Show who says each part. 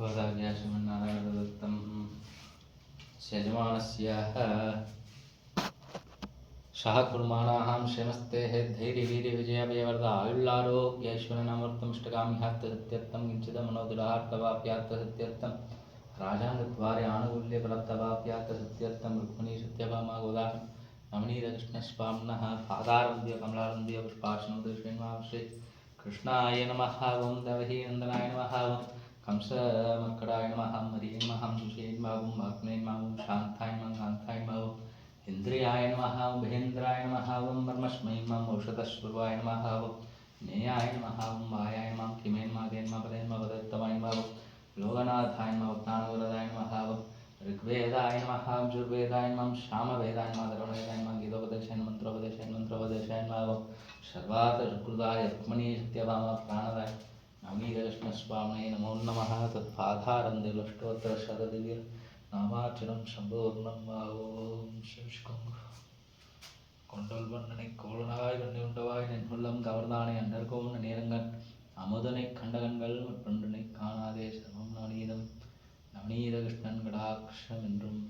Speaker 1: भगवदाज्ञा श्रीमन्नारायणदत्तं यजमानस्याः सह कुर्माणाहं श्रीमस्तेः धैर्यवीर्यविजयाभयवरद आयुर्लारोग्यैश्वर्यनामृतमिष्टकाम्यात्तसत्यर्थं किञ्चिदमनोदुरार्तवाप्यात्तसत्यर्थं राजाङ्गद्वार्यानुकूल्यफलत्तवाप्यात्तसत्यर्थं रुक्मिणीसत्यभामा गोदा नवनीतकृष्णस्वामिनः पादारविन्द्य कमलारविन्द्य पुष्पार्चनोदयश्रीनिवासश्री कृष्णाय नमः ओं देवहीनन्दनाय नमः ओं कंसमर्कटाय नमः मरिये नमः सुषे नमः वाग्मे नमः शान्ताय नमः कान्ताय नमः इन्द्रियाय नमः महेन्द्राय नमः ब्रह्मस्मै नमः औषधस्वरूपाय नमः ज्ञेयाय नमः मायाय नमः किमे नमः गे नमः पदे नमः पदोत्तमाय नमः लोकनाथाय नमः ज्ञानवरदाय नमः ऋग्वेदाय नमः यजुर्वेदाय नमः सामवेदाय नमः धर्मवेदाय नमः गीतोपदेशाय मंत्रोपदेशाय नमः सर्वार्थकृताय रुक्मिणी सत्यभामा प्राणदाय नवनीतकृष्णस्वामिने नमो नमः तत्पादारविन्देष्टोत्तरशतदिव्य नामाचरण संपूर्णं ओम शिवशंकर கொண்டல் வண்ணனை கோலனாய் வண்ணி உண்டவாய் நென்னுள்ளம் கவர்ந்தானை அண்டர்கோன் நேரங்கள் அமுதனை கண்டகங்கள் பண்டனை காணாதே சர்வம் நவநீதம் நவநீத கிருஷ்ணன் கடாட்சம் என்றும்